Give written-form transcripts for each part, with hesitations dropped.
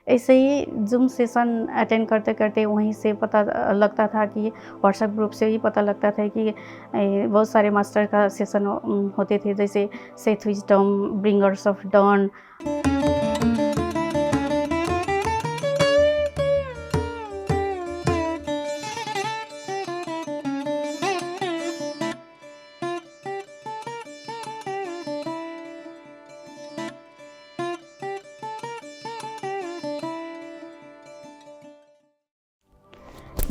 ऐसे ही zoom session attend करते-करते वहीं से पता लगता था कि व्हाट्सएप ग्रुप से ही पता लगता था कि बहुत सारे मास्टर का सेशन होते थे, जैसे Seth wisdom, bringers of don.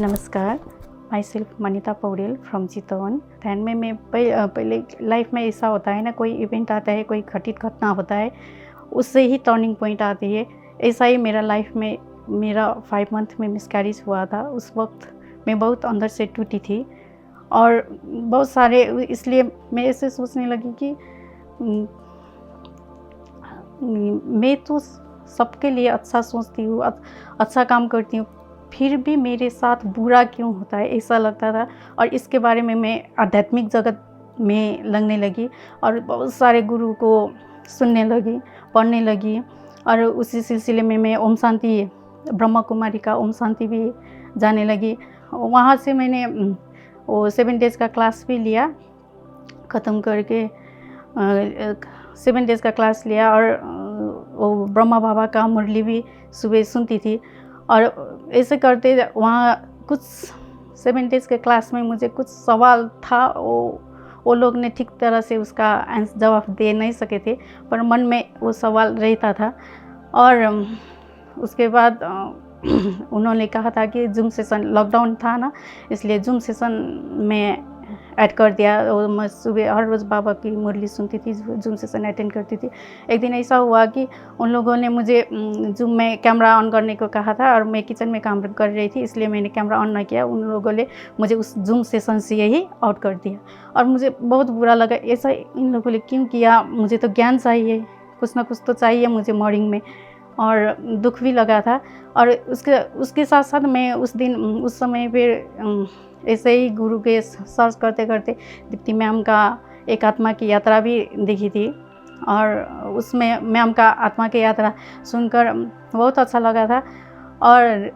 नमस्कार, my self Manita Paudel from Chitwan. ध्यान में मैं पहले लाइफ में ऐसा होता है ना, कोई इवेंट आता है, कोई घटित घटना होता है, उससे ही टर्निंग पॉइंट आती है। ऐसा ही मेरा लाइफ में मेरा 5 मंथ में मिसकैरेज हुआ था। उस वक्त मैं बहुत अंदर से टूटी थी और बहुत सारे, इसलिए मैं ऐसे सोचने लगी कि उम, मैं तो सबके लिए अच्छा सोचती हूँ, अच्छा काम करती हूँ, फिर भी मेरे साथ बुरा क्यों होता है, ऐसा लगता था। और इसके बारे में मैं आध्यात्मिक जगत में लगने लगी और बहुत सारे गुरु को सुनने लगी, पढ़ने लगी। और उसी सिलसिले में मैं ओम शांति, ब्रह्मा कुमारी का ओम शांति भी जाने लगी। वहाँ से मैंने वो 7 डेज़ का क्लास भी लिया, ख़त्म करके 7 डेज़ का क्लास लिया। और वो ब्रह्मा बाबा का मुरली भी सुबह सुनती थी। और ऐसे करते वहाँ कुछ 7 डेज़ के क्लास में मुझे कुछ सवाल था, वो लोग ने ठीक तरह से उसका जवाब दे नहीं सके थे, पर मन में वो सवाल रहता था। और उसके बाद उन्होंने कहा था कि ज़ूम सेशन, लॉकडाउन था ना, इसलिए ज़ूम सेशन में ऐड कर दिया। और मैं सुबह हर रोज़ बाबा की मुरली सुनती थी, ज़ूम सेशन अटेंड करती थी। एक दिन ऐसा हुआ कि उन लोगों ने मुझे ज़ूम में कैमरा ऑन करने को कहा था और मैं किचन में काम कर रही थी, इसलिए मैंने कैमरा ऑन नहीं किया। उन लोगों ने मुझे उस ज़ूम सेशन से ही आउट कर दिया और मुझे बहुत बुरा लगा। ऐसा इन लोगों ने क्यों किया? मुझे तो ज्ञान चाहिए, कुछ ना कुछ तो चाहिए मुझे मॉर्निंग में, और दुख भी लगा था। और उसके साथ साथ मैं उस समय पे ऐसे ही गुरु के सर्च करते करते दीप्ति मैम का एक आत्मा की यात्रा भी देखी थी। और उसमें मैम का आत्मा की यात्रा सुनकर बहुत अच्छा लगा था। और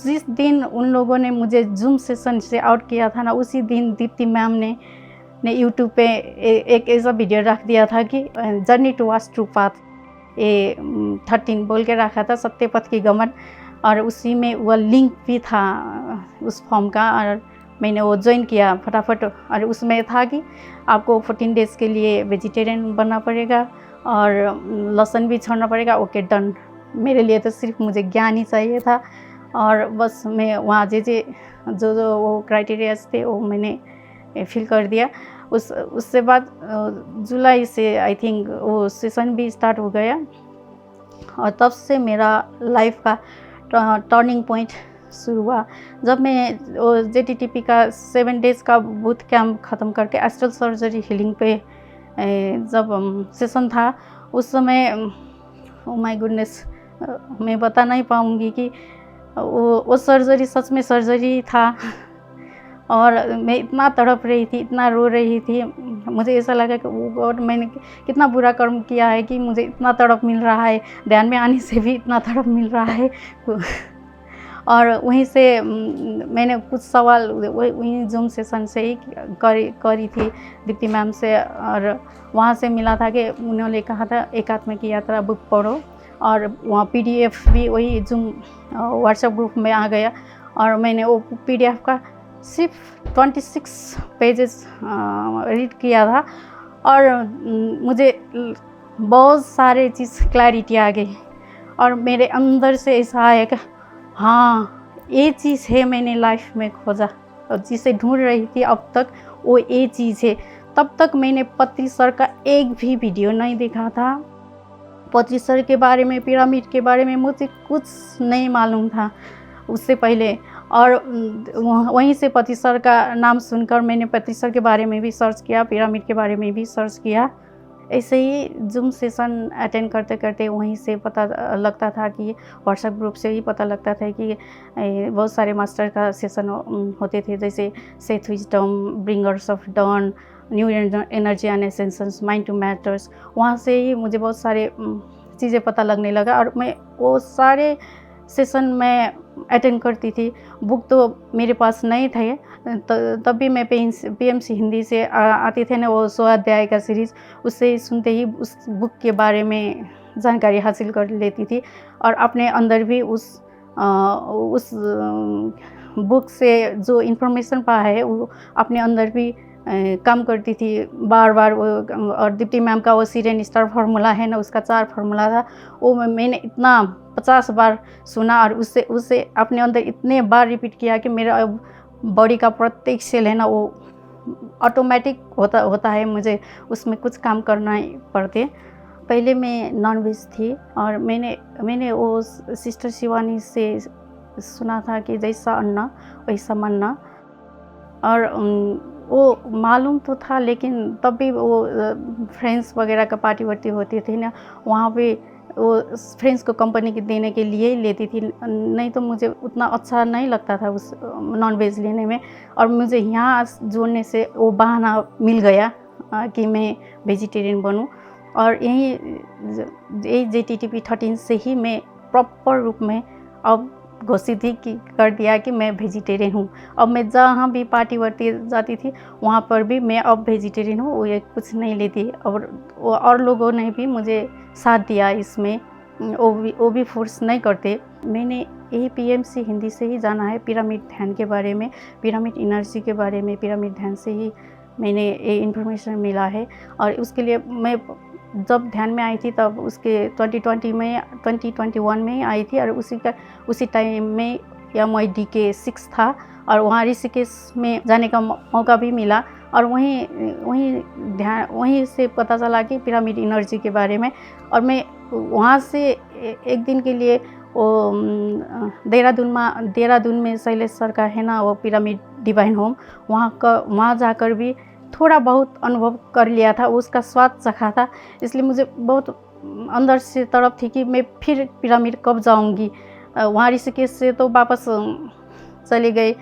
जिस दिन उन लोगों ने मुझे ज़ूम सेशन से आउट किया था ना, उसी दिन दीप्ति मैम ने यूट्यूब पे एक ऐसा वीडियो रख दिया था कि जर्नी टू वास ट्रू पाथ, ये 13 बोल के रखा था, सत्य पथ की गमन। और उसी में वह लिंक भी था उस फॉर्म का, और मैंने वो ज्वाइन किया फटाफट। और उसमें था कि आपको 14 डेज़ के लिए वेजिटेरियन बनना पड़ेगा और लहसुन भी छोड़ना पड़ेगा। Okay, done. मेरे लिए तो सिर्फ मुझे ज्ञान ही चाहिए था और बस मैं वहाँ जो वो क्राइटेरियाज थे वो मैंने फिल कर दिया। उससे बाद जुलाई से आई थिंक वो सेशन भी स्टार्ट हो गया और तब से मेरा लाइफ का टर्निंग पॉइंट शुरू हुआ। जब मैं JTTP का 7 डेज़ का बूथ कैंप ख़त्म करके एस्ट्रल सर्जरी हीलिंग पे जब सेशन था, उस समय ओ माय गुडनेस, मैं बता नहीं पाऊँगी कि वो सर्जरी सच में सर्जरी था। और मैं इतना तड़प रही थी, इतना रो रही थी, मुझे ऐसा लगा कि ओ गॉड, मैंने कितना बुरा कर्म किया है कि मुझे इतना तड़प मिल रहा है, ध्यान में आने से भी इतना तड़प मिल रहा है। और वहीं से मैंने कुछ सवाल वहीं ज़ूम सेशन से ही करी थी दीप्ति मैम से। और वहाँ से मिला था कि उन्होंने कहा था एक आत्मा की यात्रा बुक पढ़ो, और वहाँ PDF भी वही ज़ूम व्हाट्सएप ग्रुप में आ गया। और मैंने वो PDF का सिर्फ 26 पेजेस रीड किया था और मुझे बहुत सारे चीज़ क्लैरिटी आ गई और मेरे अंदर से ऐसा आया कि हाँ, ये चीज़ है मैंने लाइफ में खोजा और जिसे ढूंढ रही थी अब तक, वो ये चीज़ है। तब तक मैंने पत्री सर का एक भी वीडियो नहीं देखा था। पत्री सर के बारे में, पिरामिड के बारे में मुझे कुछ नहीं मालूम था उससे पहले। और वहीं से पत्री सर का नाम सुनकर मैंने पत्री सर के बारे में भी सर्च किया, पिरामिड के बारे में भी सर्च किया। ऐसे ही ज़ूम सेशन अटेंड करते करते वहीं से पता लगता था कि व्हाट्सएप ग्रुप से ही पता लगता था कि बहुत सारे मास्टर का सेशन होते थे, जैसे Seth wisdom, bringers of dawn, new energy and essences, mind to matters. वहाँ से ही मुझे बहुत सारे चीज़ें पता लगने लगा और मैं वो सारे सेशन में अटेंड करती थी। बुक तो मेरे पास नहीं थे, तब भी मैं पीएमसी हिंदी से आते थे ना वो 100 अध्याय का सीरीज़, उससे सुनते ही उस बुक के बारे में जानकारी हासिल कर लेती थी और अपने अंदर भी उस बुक से जो इन्फॉर्मेशन पाया है वो अपने अंदर भी काम करती थी बार-बार। वो और दीप्ति मैम का वो सीरियन स्टार फार्मूला है ना, उसका 4 फार्मूला था, वो मैंने इतना 50 बार सुना और उससे अपने अंदर इतने बार रिपीट किया कि मेरा अब बॉडी का प्रत्येक सेल है ना वो ऑटोमेटिक होता है, मुझे उसमें कुछ काम करना ही पड़ते। पहले मैं नॉन वेज थी और मैंने वो सिस्टर शिवानी से सुना था कि जैसा अन्ना वैसा मन्ना, और वो मालूम तो था, लेकिन तब भी वो फ्रेंड्स वगैरह का पार्टी वार्टी होती थी ना, वहाँ पे वो फ्रेंड्स को कंपनी के देने के लिए ही लेती थी, नहीं तो मुझे उतना अच्छा नहीं लगता था उस नॉन वेज लेने में। और मुझे यहाँ जोड़ने से वो बहाना मिल गया कि मैं वेजिटेरियन बनूं, और यही JTTP 13 से ही मैं प्रॉपर रूप में अब घोषित ही कर दिया कि मैं वेजिटेरियन हूँ। अब मैं जहाँ भी पार्टी वार्टी जाती थी वहाँ पर भी मैं अब वेजिटेरियन हूँ, वो ये कुछ नहीं लेती। और लोगों ने भी मुझे साथ दिया इसमें, वो भी फोर्स नहीं करते। मैंने यही पीएमसी हिंदी से ही जाना है पिरामिड ध्यान के बारे में, पिरामिड एनर्जी के बारे में, पिरामिड ध्यान से ही मैंने ये इन्फॉर्मेशन मिला है। और उसके लिए मैं जब ध्यान में आई थी तब उसके 2021 में ही आई थी, और उसी टाइम में MID के 6 था और वहाँ ऋषिकेश में जाने का मौका भी मिला, और वहीं से पता चला कि पिरामिड एनर्जी के बारे में। और मैं वहाँ से एक दिन के लिए वो देहरादून में शैलेश सर का है ना वो पिरामिड डिवाइन होम, वहाँ जाकर भी थोड़ा बहुत अनुभव कर लिया था, उसका स्वाद चखा था। इसलिए मुझे बहुत अंदर से तड़प थी कि मैं फिर पिरामिड कब जाऊंगी। वहाँ ऋषिकेश से तो वापस चली गई,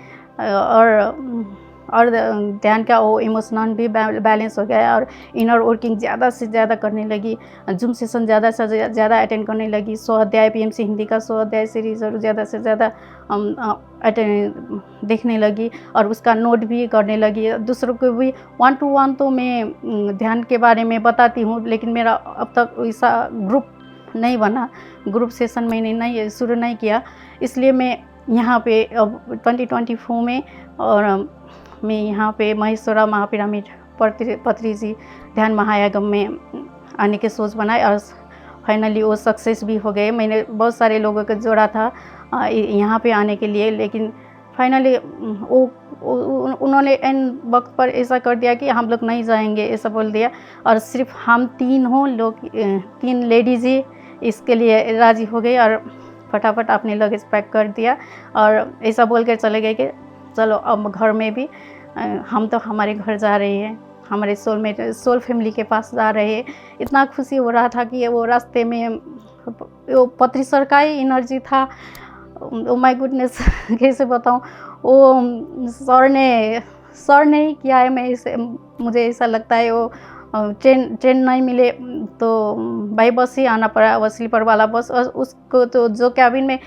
और ध्यान का वो इमोशनल भी बैलेंस हो गया, और इनर वर्किंग ज़्यादा से ज़्यादा करने लगी, जूम सेशन ज़्यादा से ज़्यादा अटेंड करने लगी, 100 अध्याय पीएमसी हिंदी का 100 अध्याय सीरीज़ और ज़्यादा से ज़्यादा देखने लगी, और उसका नोट भी करने लगी। दूसरों को भी 1 to 1 तो मैं ध्यान के बारे में बताती हूँ, लेकिन मेरा अब तक ऐसा ग्रुप नहीं बना, ग्रुप सेशन मैंने शुरू नहीं किया। इसलिए मैं यहाँ पे अब 2024 में और मैं यहाँ पे महेश्वरा महापिरामिड पत्रिजी ध्यान महायागम में आने की सोच बनाई, और फाइनली वो सक्सेस भी हो गए। मैंने बहुत सारे लोगों को जोड़ा था यहाँ पे आने के लिए, लेकिन फाइनली उन्होंने एंड वक्त पर ऐसा कर दिया कि हम लोग नहीं जाएंगे, ऐसा बोल दिया, और सिर्फ हम 3 लेडीज़ ही इसके लिए राज़ी हो गई, और फटाफट अपने लगेज पैक कर दिया और ऐसा बोल कर चले गए कि चलो अब घर में भी हम तो हमारे घर जा रहे हैं, हमारे सोल फैमिली के पास जा रहे हैं। इतना खुशी हो रहा था कि वो रास्ते में वो पत्री सर का ही एनर्जी था। ओ माय गुडनेस, कैसे बताऊँ, वो सर ने ही किया है। मुझे ऐसा लगता है वो ट्रेन नहीं मिले तो बाई बस ही आना पड़ा, वो स्लीपर वाला बस, और उसको तो जो कैबिन में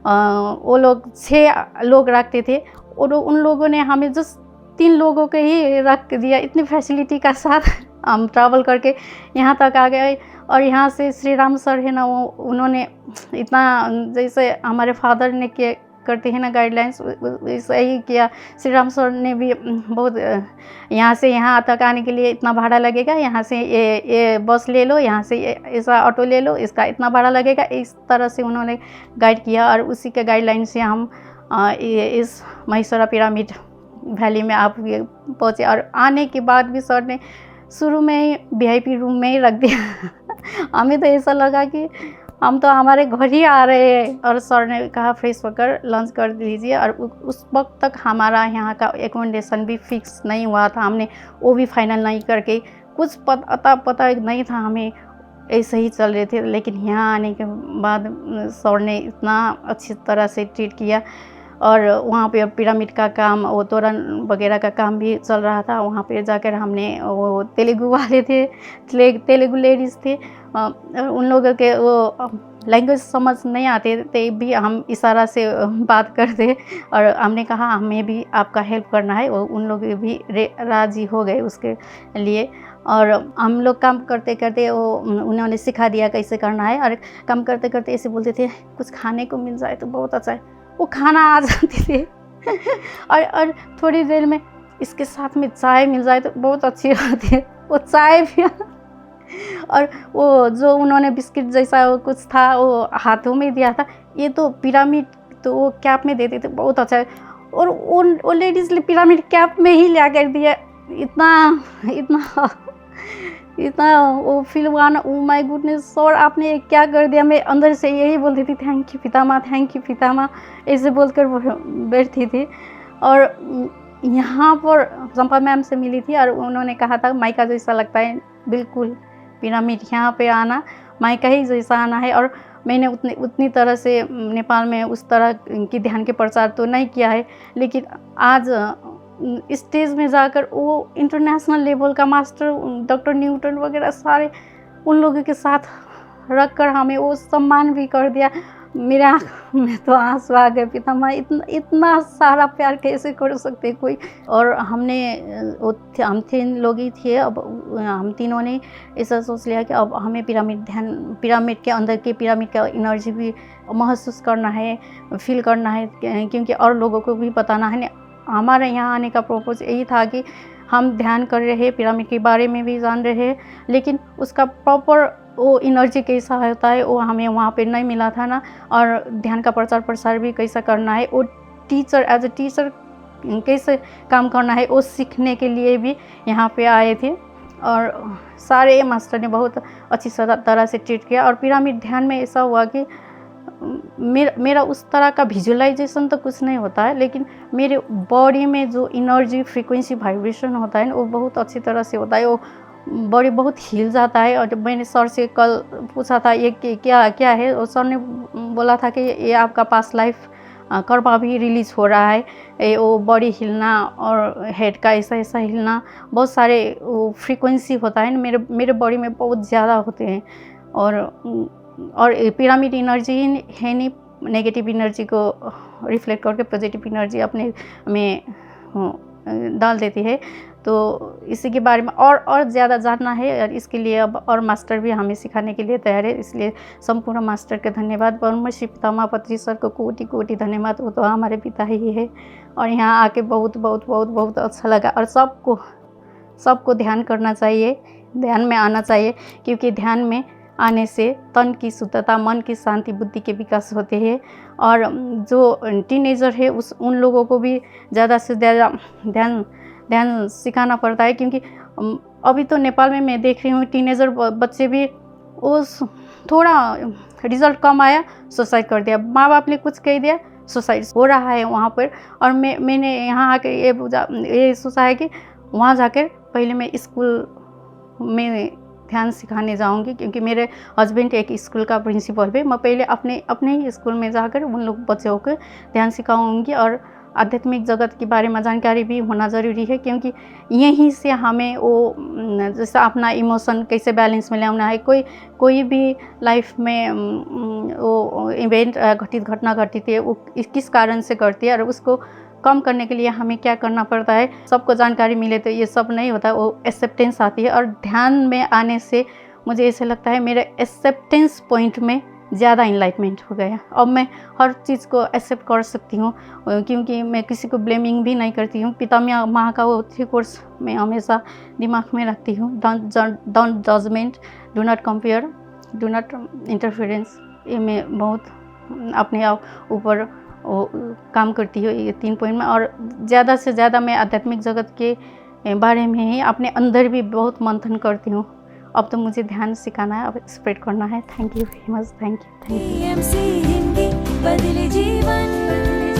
वो लोग 6 लोग रखते थे, और उन लोगों ने हमें जस्ट 3 लोगों के ही रख दिया। इतनी फैसिलिटी का साथ हम ट्रैवल करके यहाँ तक आ गए। और यहाँ से श्री राम सर है ना, वो उन्होंने इतना, जैसे हमारे फादर ने करते हैं ना गाइडलाइंस, वैसा ही किया। श्री राम सर ने भी बहुत, यहाँ से यहाँ तक आने के लिए इतना भाड़ा लगेगा, यहाँ से ये बस ले लो, यहाँ से ऐसा ऑटो ले लो, इसका इतना भाड़ा लगेगा, इस तरह से उन्होंने गाइड किया। और उसी के गाइडलाइन से हम इस महेश्वरा पिरामिड वैली में आप पहुँचे। और आने के बाद भी सर ने शुरू में ही VIP रूम में ही रख दिया। हमें तो ऐसा लगा कि हम तो हमारे घर ही आ रहे हैं, और सर ने कहा फ्रेश होकर लंच कर लीजिए। और उस वक्त तक हमारा यहाँ का एकोमोडेशन भी फिक्स नहीं हुआ था, हमने वो भी फाइनल नहीं करके, कुछ पता नहीं था हमें, ऐसे ही चल रहे थे। लेकिन यहाँ आने के बाद सर ने इतना अच्छी तरह से ट्रीट किया, और वहाँ पे पिरामिड का काम, वो तोरण वगैरह का काम भी चल रहा था। वहाँ पे जाकर हमने, वो तेलुगु वाले थे, तेलुगु लेडीज़ थे, उन लोगों के वो लैंग्वेज समझ नहीं आते थे भी हम इशारा से बात करते और हमने कहा हमें भी आपका हेल्प करना है, वो उन लोग भी राज़ी हो गए उसके लिए। और हम लोग काम करते करते वो उन्होंने सिखा दिया कैसे करना है, और काम करते करते ऐसे बोलते थे कुछ खाने को मिल जाए तो बहुत अच्छा है, वो खाना आ जाते थे और थोड़ी देर में इसके साथ में चाय मिल जाए तो बहुत अच्छी बात है, वो चाय भी और वो जो उन्होंने बिस्किट जैसा वो कुछ था वो हाथों में दिया था, ये तो पिरामिड तो वो कैप में देते थे, बहुत अच्छा है। और वो लेडीज़ पिरामिड कैप में ही ला कर दिया, इतना इतना इतना वो फील हुआ ना, ओ माय गुडनेस सर आपने क्या कर दिया। मैं अंदर से यही बोलती थी थैंक यू पितामा, थैंक यू पितामा, ऐसे बोलकर बैठती थी। और यहाँ पर चंपा मैम से मिली थी और उन्होंने कहा था मायका जैसा लगता है, बिल्कुल पिरामिड यहाँ पे आना मायका ही जैसा आना है। और मैंने उतनी तरह से नेपाल में उस तरह की ध्यान के प्रचार तो नहीं किया है, लेकिन आज स्टेज में जाकर वो इंटरनेशनल लेवल का मास्टर डॉक्टर न्यूटन वगैरह सारे उन लोगों के साथ रख कर हमें वो सम्मान भी कर दिया। मेरे आँख में तो आंसू आ गए, पितामा इतना सारा प्यार कैसे कर सकते कोई। और हमने हम 3 लोग ही थे, अब हम तीनों ने ऐसा सोच लिया कि अब हमें पिरामिड के अंदर के पिरामिड का एनर्जी भी महसूस करना है, फील करना है, क्योंकि और लोगों को भी बताना है। हमारे यहाँ आने का पर्पज़ यही था कि हम ध्यान कर रहे हैं, पिरामिड के बारे में भी जान रहे हैं, लेकिन उसका प्रॉपर वो एनर्जी कैसा होता है वो हमें वहाँ पे नहीं मिला था ना। और ध्यान का प्रचार प्रसार भी कैसा करना है, वो टीचर एज ए टीचर कैसे काम करना है वो सीखने के लिए भी यहाँ पे आए थे। और सारे मास्टर ने बहुत अच्छी तरह से ट्रीट किया। और पिरामिड ध्यान में ऐसा हुआ कि मेरा उस तरह का विजुअलाइजेशन तो कुछ नहीं होता है, लेकिन मेरे बॉडी में जो एनर्जी फ्रीक्वेंसी वाइब्रेशन होता है ना वो बहुत अच्छी तरह से होता है, वो बॉडी बहुत हिल जाता है। और जब मैंने सर से कल पूछा था ये क्या क्या है, और सर ने बोला था कि ये आपका पास्ट लाइफ कर्मा भी रिलीज़ हो रहा है, वो बॉडी हिलना और हेड का ऐसा ऐसा हिलना, बहुत सारे वो फ्रीक्वेंसी होता है ना मेरे बॉडी में बहुत ज़्यादा होते हैं। और पिरामिड एनर्जी है नहीं, नेगेटिव एनर्जी को रिफ्लेक्ट करके पॉजिटिव एनर्जी अपने में डाल देती है। तो इसी के बारे में और ज़्यादा जानना है, और इसके लिए अब और मास्टर भी हमें सिखाने के लिए तैयार है। इसलिए संपूर्ण मास्टर के धन्यवाद, ब्रह्मश्री पितामह पत्री सर को कोटि कोटि धन्यवाद, वो तो हमारे पिता ही है। और यहाँ आके बहुत बहुत बहुत बहुत अच्छा लगा। और सबको ध्यान करना चाहिए, ध्यान में आना चाहिए, क्योंकि ध्यान में आने से तन की शुद्धता, मन की शांति, बुद्धि के विकास होते हैं। और जो टीनेजर है उन लोगों को भी ज़्यादा से ज़्यादा ध्यान सिखाना पड़ता है, क्योंकि अभी तो नेपाल में मैं देख रही हूँ टीनेजर बच्चे भी उस थोड़ा रिजल्ट कम आया सुसाइड कर दिया, माँ बाप ने कुछ कह दिया सुसाइड हो रहा है वहाँ पर। और मैंने यहाँ आकर ये सोचा है कि वहाँ जाकर पहले मैं स्कूल में ध्यान सिखाने जाऊंगी, क्योंकि मेरे हस्बैंड एक स्कूल का प्रिंसिपल है। मैं पहले अपने ही स्कूल में जाकर उन लोग बच्चों को ध्यान सिखाऊंगी। और आध्यात्मिक जगत के बारे में जानकारी भी होना ज़रूरी है, क्योंकि यहीं से हमें वो जैसे अपना इमोशन कैसे बैलेंस में लाना है, कोई भी लाइफ में वो इवेंट घटना घटित है वो किस कारण से करती है, और उसको कम करने के लिए हमें क्या करना पड़ता है, सबको जानकारी मिले तो ये सब नहीं होता, वो एक्सेप्टेंस आती है। और ध्यान में आने से मुझे ऐसे लगता है मेरे एक्सेप्टेंस पॉइंट में ज़्यादा इनलाइटमेंट हो गया। अब मैं हर चीज़ को एक्सेप्ट कर सकती हूँ, क्योंकि मैं किसी को ब्लेमिंग भी नहीं करती हूँ। पितामह माँ का वो 3 कोर्स मैं हमेशा दिमाग में रखती हूँ, don't judgement, do not compare, do not interference. ये मैं बहुत अपने आप ऊपर काम करती हूँ ये 3 पॉइंट में। और ज़्यादा से ज़्यादा मैं आध्यात्मिक जगत के बारे में ही अपने अंदर भी बहुत मंथन करती हूँ। अब तो मुझे ध्यान सिखाना है, अब स्प्रेड करना है। Thank you very much, thank you. बदले जीवन।